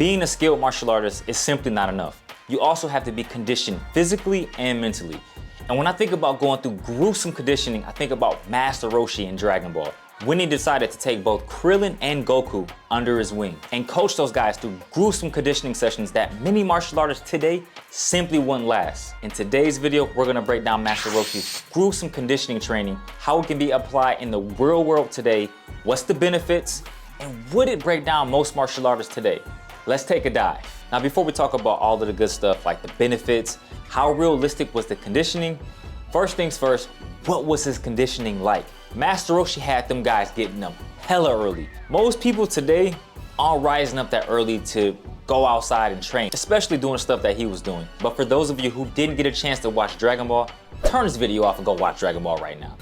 being a skilled martial artist is simply not enough. You also have to be conditioned physically and mentally. And when I think about going through gruesome conditioning, I think about Master Roshi in Dragon Ball, when he decided to take both Krillin and Goku under his wing and coach those guys through gruesome conditioning sessions that many martial artists today simply wouldn't last. In today's video, we're gonna break down Master Roshi's gruesome conditioning training, how it can be applied in the real world today, what's the benefits, and would it break down most martial artists today? Let's take a dive. Now, before we talk about all of the good stuff like the benefits, how realistic was the conditioning? First things first, what was his conditioning like? Master Roshi had them guys getting up hella early. Most people today aren't rising up that early to go outside and train, especially doing stuff that he was doing. But for those of you who didn't get a chance to watch Dragon Ball, turn this video off and go watch Dragon Ball right now.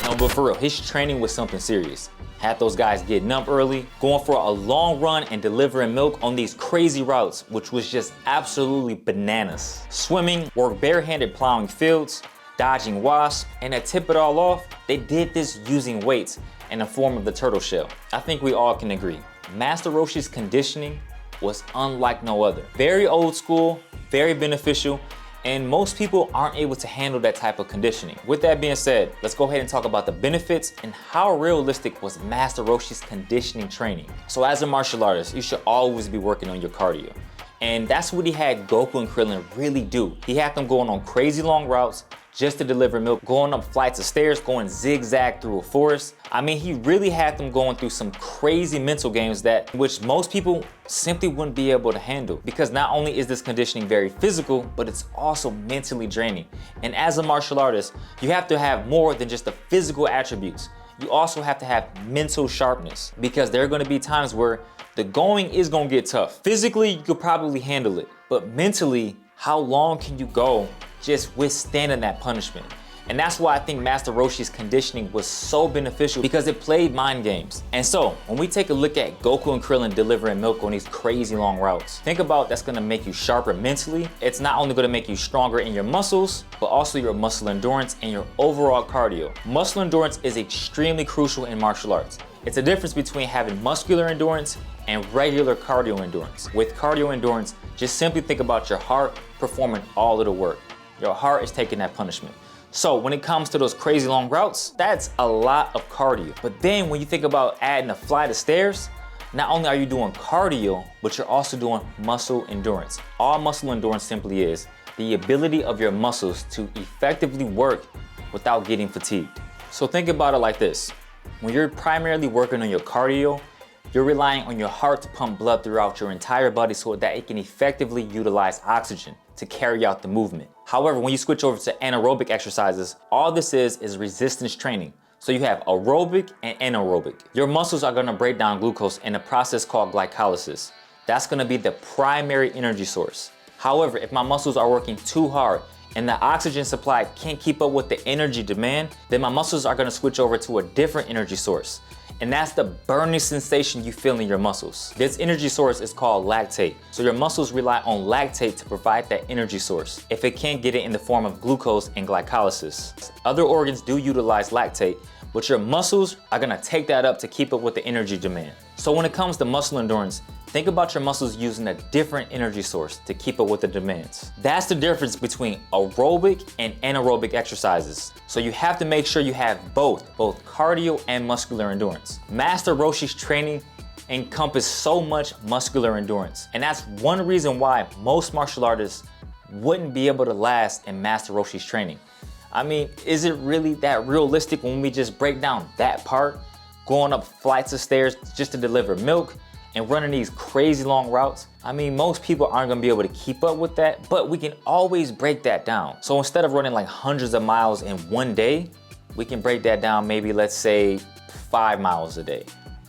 No, but for real, his training was something serious. Had those guys getting up early, going for a long run and delivering milk on these crazy routes, which was just absolutely bananas. Swimming, work barehanded plowing fields, dodging wasps, and to tip it all off, they did this using weights in the form of the turtle shell. I think we all can agree. Master Roshi's conditioning was unlike no other. Very old school, very beneficial, and most people aren't able to handle that type of conditioning. With that being said, let's go ahead and talk about the benefits and how realistic was Master Roshi's conditioning training. So as a martial artist, you should always be working on your cardio. And that's what he had Goku and Krillin really do. He had them going on crazy long routes just to deliver milk, going up flights of stairs, going zigzag through a forest. I mean, he really had them going through some crazy mental games which most people simply wouldn't be able to handle, because not only is this conditioning very physical, but it's also mentally draining. And as a martial artist, you have to have more than just the physical attributes. You also have to have mental sharpness, because there are going to be times where the going is going to get tough. Physically, you could probably handle it, but mentally, how long can you go just withstanding that punishment? And that's why I think Master Roshi's conditioning was so beneficial, because it played mind games. And so when we take a look at Goku and Krillin delivering milk on these crazy long routes, think about that's gonna make you sharper mentally. It's not only gonna make you stronger in your muscles, but also your muscle endurance and your overall cardio. Muscle endurance is extremely crucial in martial arts. It's a difference between having muscular endurance and regular cardio endurance. With cardio endurance, just simply think about your heart performing all of the work. Your heart is taking that punishment. So when it comes to those crazy long routes, that's a lot of cardio. But then when you think about adding a flight of stairs, not only are you doing cardio, but you're also doing muscle endurance. All muscle endurance simply is the ability of your muscles to effectively work without getting fatigued. So think about it like this. When you're primarily working on your cardio, you're relying on your heart to pump blood throughout your entire body so that it can effectively utilize oxygen to carry out the movement. However, when you switch over to anaerobic exercises, all this is resistance training. So you have aerobic and anaerobic. Your muscles are gonna break down glucose in a process called glycolysis. That's gonna be the primary energy source. However, if my muscles are working too hard and the oxygen supply can't keep up with the energy demand, then my muscles are gonna switch over to a different energy source. And that's the burning sensation you feel in your muscles. This energy source is called lactate. So your muscles rely on lactate to provide that energy source if it can't get it in the form of glucose and glycolysis. Other organs do utilize lactate, but your muscles are gonna take that up to keep up with the energy demand. So when it comes to muscle endurance, think about your muscles using a different energy source to keep up with the demands. That's the difference between aerobic and anaerobic exercises. So you have to make sure you have both cardio and muscular endurance. Master Roshi's training encompassed so much muscular endurance. And that's one reason why most martial artists wouldn't be able to last in Master Roshi's training. I mean, is it really that realistic when we just break down that part? Going up flights of stairs just to deliver milk and running these crazy long routes? I mean, most people aren't gonna be able to keep up with that, but we can always break that down. So instead of running like hundreds of miles in one day, we can break that down maybe, let's say, 5 miles a day.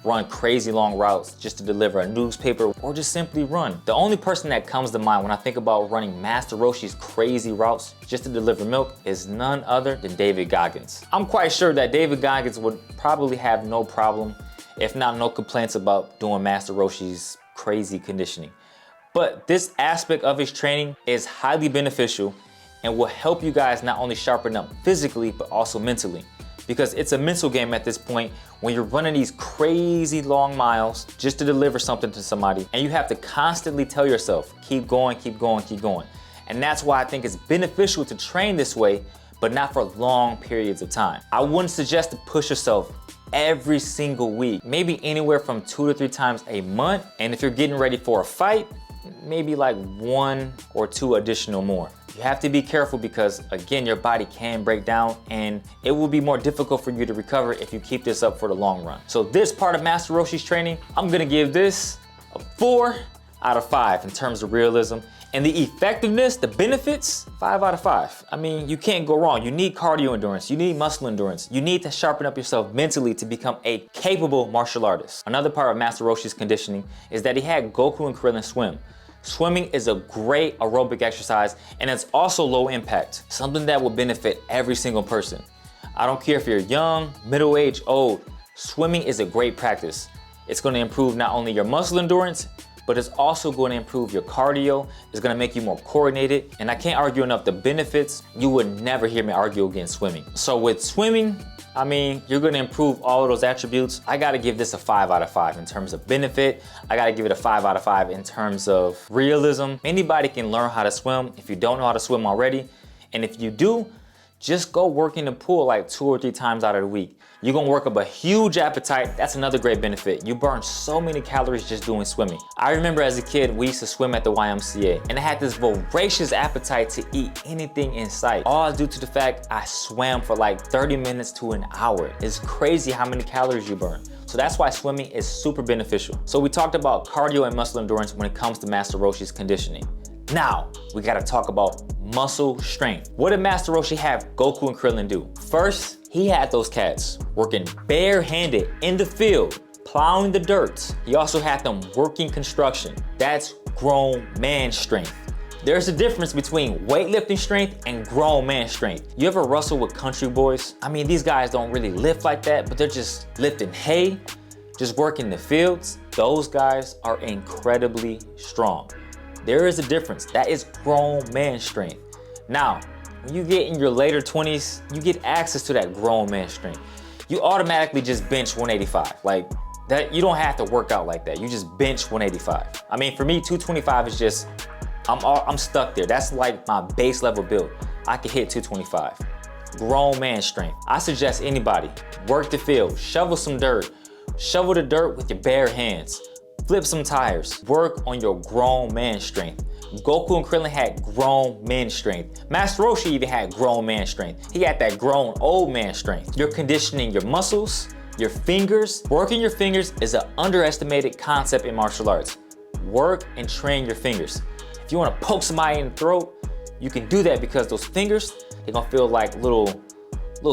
Run crazy long routes just to deliver a newspaper, or just simply run. The only person that comes to mind when I think about running Master Roshi's crazy routes just to deliver milk is none other than David Goggins. I'm quite sure that David Goggins would probably have no problem, if not no complaints, about doing Master Roshi's crazy conditioning. But this aspect of his training is highly beneficial and will help you guys not only sharpen up physically, but also mentally. because it's a mental game at this point when you're running these crazy long miles just to deliver something to somebody, and you have to constantly tell yourself, keep going, keep going, keep going. And that's why I think it's beneficial to train this way, but not for long periods of time. I wouldn't suggest to push yourself every single week, maybe anywhere from 2 to 3 times a month. And if you're getting ready for a fight, maybe like 1 or 2 additional more. You have to be careful because, again, your body can break down and it will be more difficult for you to recover if you keep this up for the long run. So this part of Master Roshi's training, I'm gonna give this a 4 out of 5 in terms of realism. And the effectiveness, the benefits, 5 out of 5. I mean, you can't go wrong. You need cardio endurance, you need muscle endurance, you need to sharpen up yourself mentally to become a capable martial artist. Another part of Master Roshi's conditioning is that he had Goku and Krillin swim. Swimming is a great aerobic exercise and it's also low impact, something that will benefit every single person. I don't care if you're young, middle-aged, old, swimming is a great practice. It's gonna improve not only your muscle endurance, but it's also going to improve your cardio. It's going to make you more coordinated. And I can't argue enough the benefits. You would never hear me argue against swimming. So with swimming, I mean, you're going to improve all of those attributes. I got to give this a 5 out of 5 in terms of benefit. I got to give it a 5 out of 5 in terms of realism. Anybody can learn how to swim if you don't know how to swim already. And if you do, just go work in the pool like 2 or 3 times out of the week. You're gonna work up a huge appetite. That's another great benefit. You burn so many calories just doing swimming. I remember as a kid, we used to swim at the YMCA and I had this voracious appetite to eat anything in sight. All due to the fact I swam for like 30 minutes to an hour. It's crazy how many calories you burn. So that's why swimming is super beneficial. So we talked about cardio and muscle endurance when it comes to Master Roshi's conditioning. Now, we gotta talk about muscle strength. What did Master Roshi have Goku and Krillin do? First, he had those cats working barehanded in the field, plowing the dirt. He also had them working construction. That's grown man strength. There's a difference between weightlifting strength and grown man strength. You ever wrestle with country boys? I mean, these guys don't really lift like that, but they're just lifting hay, just working the fields. Those guys are incredibly strong. There is a difference. That is grown man strength. Now, when you get in your later 20s, you get access to that grown man strength. You automatically just bench 185. Like that, you don't have to work out like that. You just bench 185. I mean, for me, 225 is just, I'm stuck there. That's like my base level build. I can hit 225. Grown man strength. I suggest anybody, work the field, shovel some dirt, shovel the dirt with your bare hands. Flip some tires, work on your grown man strength. Goku and Krillin had grown men strength. Master Roshi even had grown man strength. He had that grown old man strength. You're conditioning your muscles, your fingers. Working your fingers is an underestimated concept in martial arts. Work and train your fingers. If you want to poke somebody in the throat, you can do that because those fingers, they're gonna feel like little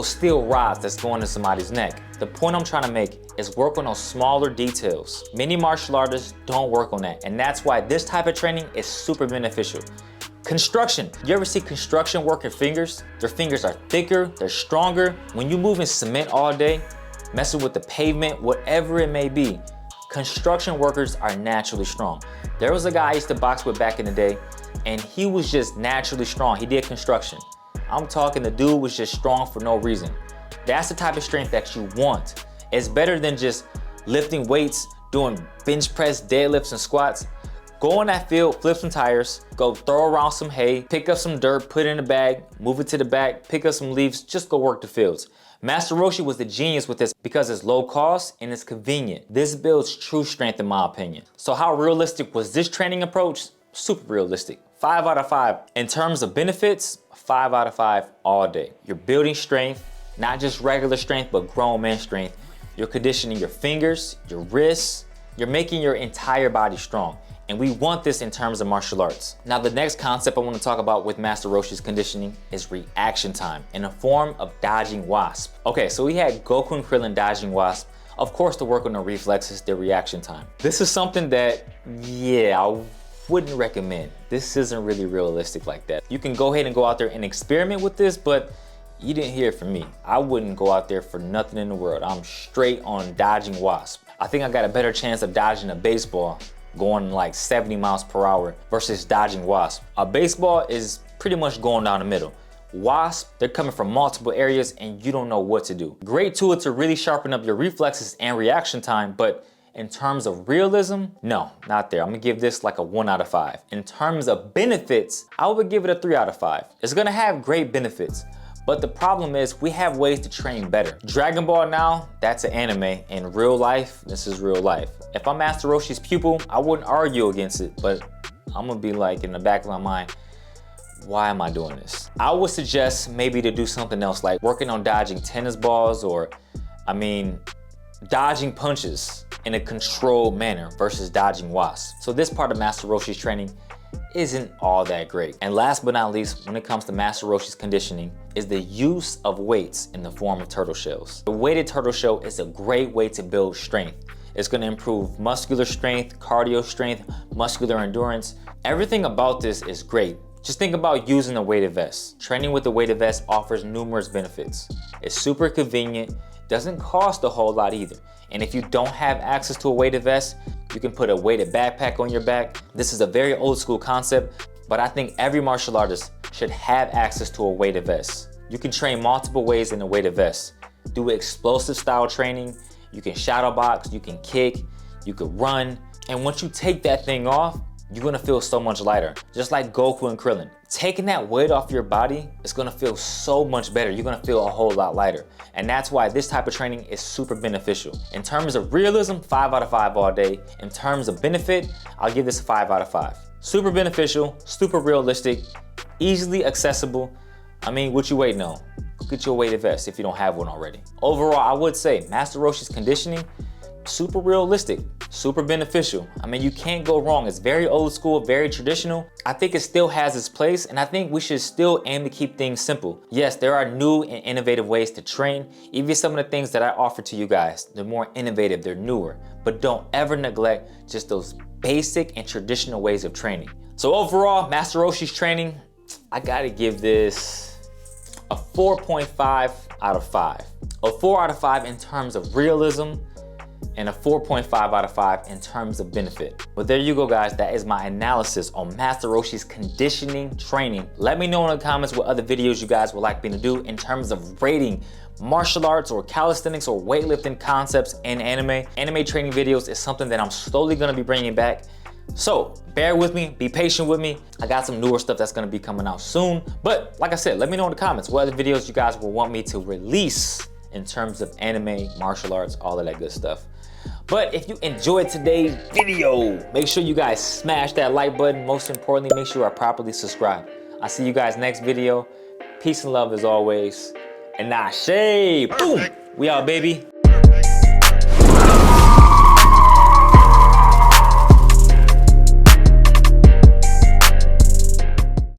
steel rods that's going to somebody's neck. The point I'm trying to make is work on those smaller details. Many martial artists don't work on that, and that's why this type of training is super beneficial. Construction. You ever see construction worker fingers? Their fingers are thicker, they're stronger. When you move in cement all day, messing with the pavement, whatever it may be, construction workers are naturally strong. There was a guy I used to box with back in the day, and he was just naturally strong. He did construction. I'm talking the dude was just strong for no reason. That's the type of strength that you want. It's better than just lifting weights, doing bench press, deadlifts, and squats. Go in that field, flip some tires, go throw around some hay, pick up some dirt, put it in a bag, move it to the back, pick up some leaves, just go work the fields. Master Roshi was the genius with this because it's low cost and it's convenient. This builds true strength in my opinion. So how realistic was this training approach? Super realistic. 5 out of 5. In terms of benefits, 5 out of 5 all day. You're building strength, not just regular strength, but grown man strength. You're conditioning your fingers, your wrists. You're making your entire body strong. And we want this in terms of martial arts. Now, the next concept I want to talk about with Master Roshi's conditioning is reaction time in the form of dodging wasp. Okay, so we had Goku and Krillin dodging wasp. Of course, to work on the reflexes, their reaction time. This is something that, yeah, I wouldn't recommend. This isn't really realistic like that. You can go ahead and go out there and experiment with this, but you didn't hear it from me. I wouldn't go out there for nothing in the world. I'm straight on dodging wasp. I think I got a better chance of dodging a baseball going like 70 miles per hour versus dodging wasp. A baseball is pretty much going down the middle. Wasp, they're coming from multiple areas and you don't know what to do. Great tool to really sharpen up your reflexes and reaction time, but in terms of realism, no, not there. I'm gonna give this like a 1 out of 5. In terms of benefits, I would give it a 3 out of 5. It's gonna have great benefits, but the problem is we have ways to train better. Dragon Ball now, that's an anime. In real life, this is real life. If I'm Master Roshi's pupil, I wouldn't argue against it, but I'm gonna be like in the back of my mind, why am I doing this? I would suggest maybe to do something else, like working on dodging tennis balls or, dodging punches in a controlled manner versus dodging wasps. So this part of Master Roshi's training isn't all that great. And last but not least, when it comes to Master Roshi's conditioning, is the use of weights in the form of turtle shells. The weighted turtle shell is a great way to build strength. It's gonna improve muscular strength, cardio strength, muscular endurance. Everything about this is great. Just think about using a weighted vest. Training with a weighted vest offers numerous benefits. It's super convenient, doesn't cost a whole lot either. And if you don't have access to a weighted vest, you can put a weighted backpack on your back. This is a very old school concept, but I think every martial artist should have access to a weighted vest. You can train multiple ways in a weighted vest. Do explosive style training, you can shadow box, you can kick, you can run. And once you take that thing off, you're gonna feel so much lighter. Just like Goku and Krillin. Taking that weight off your body is gonna feel so much better. You're gonna feel a whole lot lighter. And that's why this type of training is super beneficial. In terms of realism, 5 out of 5 all day. In terms of benefit, I'll give this a 5 out of 5. Super beneficial, super realistic, easily accessible. What you waiting on? Go get your weighted vest if you don't have one already. Overall, I would say Master Roshi's conditioning, super realistic, super beneficial. You can't go wrong. It's very old school, very traditional. I think it still has its place, and I think we should still aim to keep things simple. Yes, there are new and innovative ways to train. Even some of the things that I offer to you guys, they're more innovative, they're newer, but don't ever neglect just those basic and traditional ways of training. So overall, Master Roshi's training, I gotta give this a 4.5 out of 5. A 4 out of 5 in terms of realism, and a 4.5 out of 5 in terms of benefit. But there you go, guys. That is my analysis on Master Roshi's conditioning training. Let me know in the comments what other videos you guys would like me to do in terms of rating martial arts or calisthenics or weightlifting concepts in anime. Anime training videos is something that I'm slowly gonna be bringing back. So bear with me, be patient with me. I got some newer stuff that's gonna be coming out soon. But like I said, let me know in the comments what other videos you guys will want me to release in terms of anime, martial arts, all of that good stuff. But if you enjoyed today's video, make sure you guys smash that like button. Most importantly, make sure you are properly subscribed. I'll see you guys next video. Peace and love as always. And Ashe, boom, we out, baby.